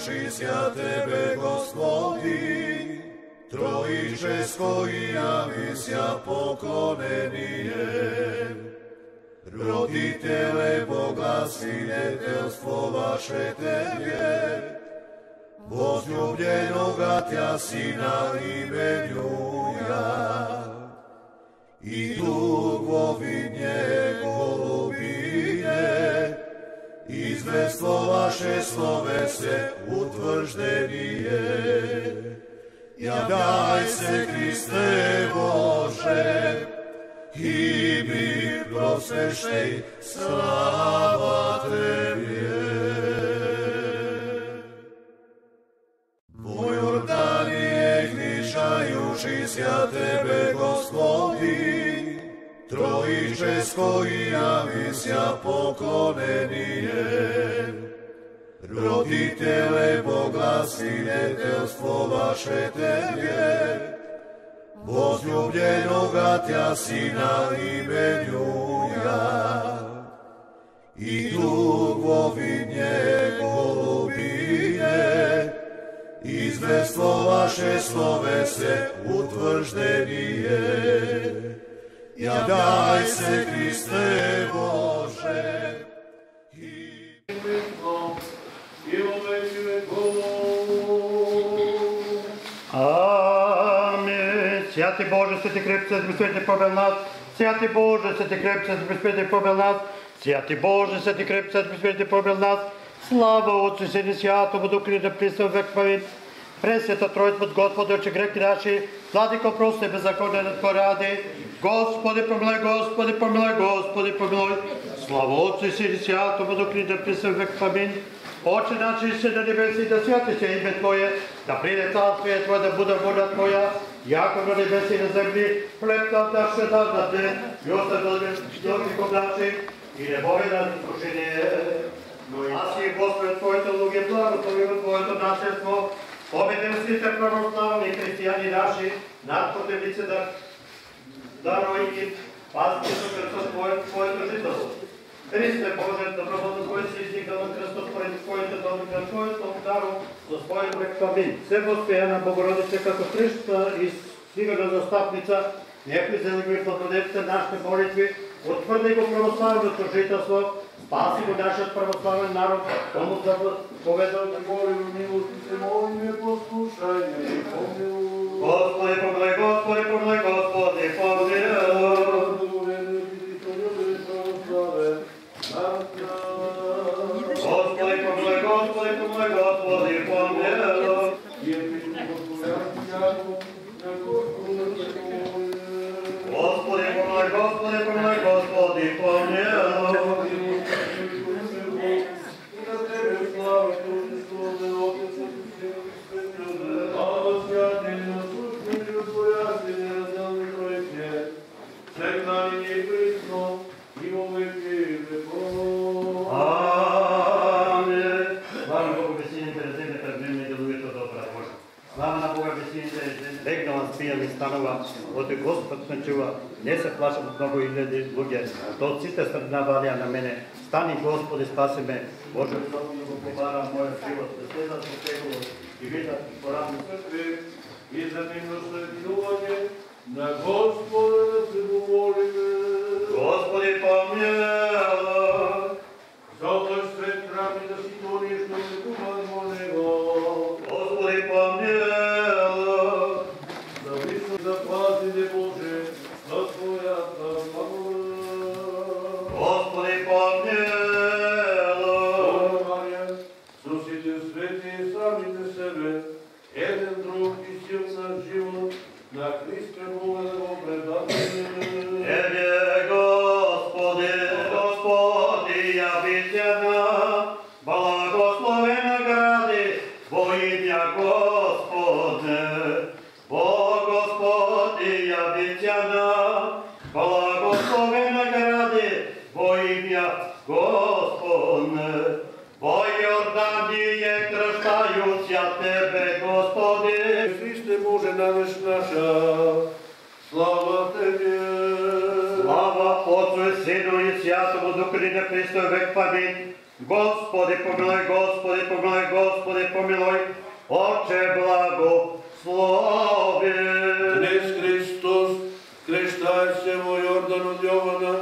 Сяючися Тебе, Господи, Троїчесько і явися поклонение. Родителе Бога, свидетельство ваше Тебе, возлюбленого Тя Сина именуя, и Дух во видне голубине, извествоваше словесе утвърждение. Ядай се, Христе Боже, и ми просвещай, слава Тебе. Во Йордание грішаючися Тебе, Господи, Троїчесько і явися поклонение. Родителе Бога, свидетельство ваше Тебе, возлюбленого Тя Сина именуя, и Дух во видне голубине, извествоваше словесе утвърждение. Ядай се, Христе Боже, Амин. Святый Боже, святый крепкий, Господи, побил нас. Святый Боже, святый крепкий, Господи, побил нас. Святый Боже, святый крепкий, Господи, побил нас. Слава Отцу, Сыну, Святому Духу, и да пресне век повин. Пресвята Троица, Господи, очи греки наши, Владико, прости беззаконие над поради. Господи, помилуй, Господи, помилуй, Господи, помилуй. Слава Отцу, Сыну, Святому Духу, и да пресне век повин. Отче наш, иси на небеси, да святи се име Твое, да приде царствие Твое, да буде воля Твоя, яко на небеси и на земли, хлеб нам наш дай на ден, и остави виновников наших, и не води нас в искушение. Аз и Господи Твоите луги, благослови Твоето наследство, победим сите православни християни наши, над противници да даруй им, пази со Христос Твоето жителство. Христе Боже, доброволно Твой си издигнал на кръста според Твоите доми на Твоето дару, за Твоя век. Амин. Все Господина Богородице, като Христа и сигурна застъпница, нека излеги благодетите нашите молитви, утвърди го православното жителство, спаси го нашият православен народ, тому заповедал да молим милостите, молим, послушай ме и помилуй. Господи, помилуй, Господи, помилуй, Господи, помилуй. Господи, помилуй, Господи, помилуй, Господи, помилуй. Господи, помилуй, Господи, помилуй, Господи, помилуй. Станова, оти Господ ме чува, не се плашам от много илјади луѓе, то од сите страна валија на мене. Стани Господи, спаси ме. Боже, много го побарам мојот живот, да следат по тегово и видат поравно цркви и за нивно следување на Господа да се го молиме. Господи, помилуј. За овој свет храм и да си тониш на секувано него. Господи, помилуј. Запази Боже, на Твоята слава. Господи, помилуй. Мария, со сите свети и самите себе, еден друг и силна живот, на Христе Бога да го предадеме. Тебе, Господи, Господи, јавите нам, благословена гради, во имя Господне. Господи, јавите нам, благословена гради, во имя Господне. Во Јордание крштајуća Тебе, Господи. Христе Боже, навеш наша, слава Тебе. Слава Отцу и Сину и Святому Духу, и да пресне век. Амин. Господи помилуй, Господи помилуй, Господи помилуй, Отче благослови. Днес Христос, крещайся во Йордан от Йована,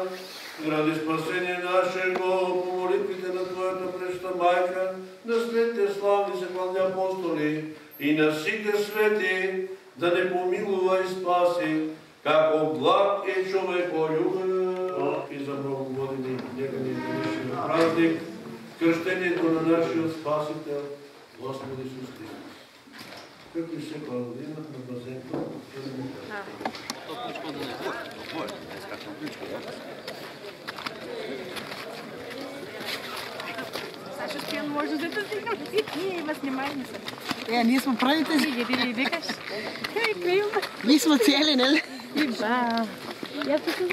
ради спасение нашего, по молитвите на Твоята пречна майка, на светите славни се хвални апостоли и на сите свети, да не помилува и спаси, како благ е човеколюбен и за много години нека ни довърши на празник, кръщението на нашия Спасител, Господи Исус Христос. Како и всека година на базенко, Саша спиjan може да те снимам. Ние има снимajmo se. Ние сме правители. Vidi, vikаш. Hej, krivo. Mi smo cijeli, ne? Da. Ja to sam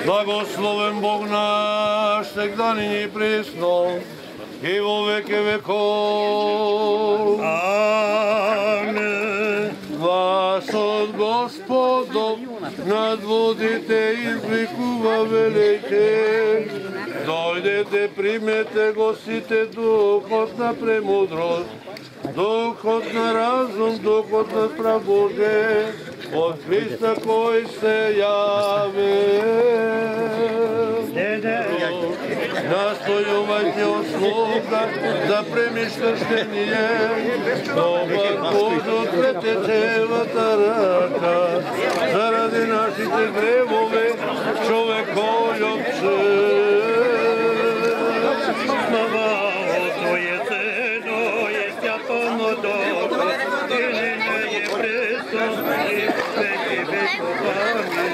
Благословен Бог наш, всегда ныне и присно, и во веки веков. Amen. Глас от Господов над водите извикува величие. Дойдете, примете го сите духот на премудрост, духот на разум, духот на справ Боже, от Христа кой се яви. Настоювайте услуга да премишкащение, добър Боже от претечевата ръка, заради нашите гревове, човеколюбце. Слава Твоє Сину, єстятому Духу, і нині є Христос, і веки вековами.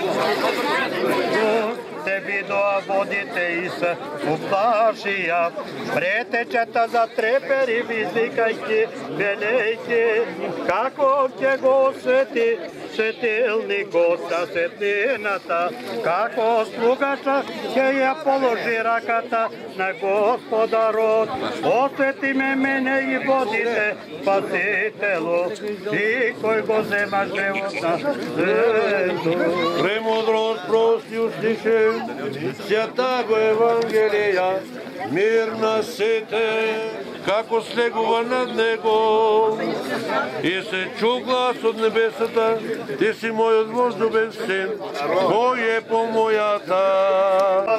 Tebi dovodite Isa u plašija, pretečeta za treperi vizlikajte velejke, kako će go sveti, svetilni gosta svetlinata, kako slugača će je položi rakata na Gospoda rod, osveti me mene i vodite spasitelu, i koji go zema života svetu. Премудрост прости услышим, святаго Евангелия, мир на сите, како слегува над него. И се чу глас от небесата, ти си моят возлюбен син, кой е по моята.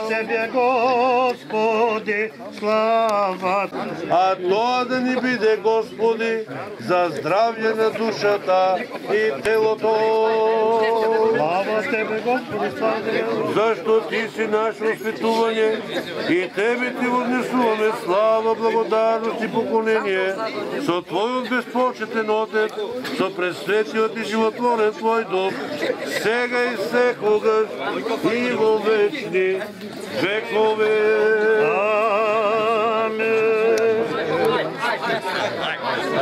Тебе, Господи, слава. А тоа да ни биде, Господи, за здравје на душата и телото. Слава Тебе, Господи, слава Тебе. Зашто ти си наше осветување и Тебе ти вознесуваме слава, благодарност и поклонение со Твојот безпочетен Отец, со пресветиот и животворен Твој дух, сега и секогаш и во вечни векове. Amen.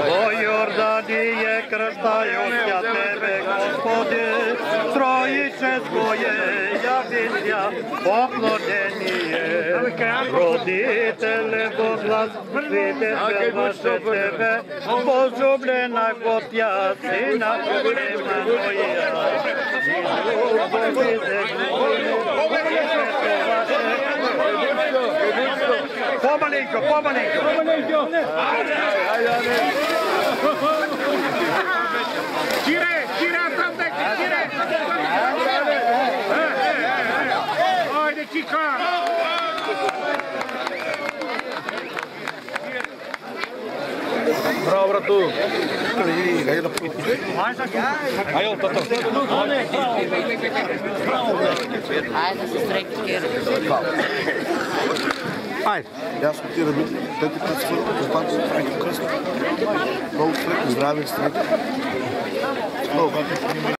O Jordanije krštaju ja Tebe, Gospodi, Trojice svoje javlja poklonjenje. Roditele Boglas, vidite vaše Tebe, возлюблена Готja, Sina Emanuila. Pomalinko, pomalinko. Tire, tamtaki, tire. Ajde, Kika. Браво, брату! Ajde, se streki kjer. Айде. Аз от тия раби, те ти предстват, когато се правите кръст. Много стрекни, здрави стрекни.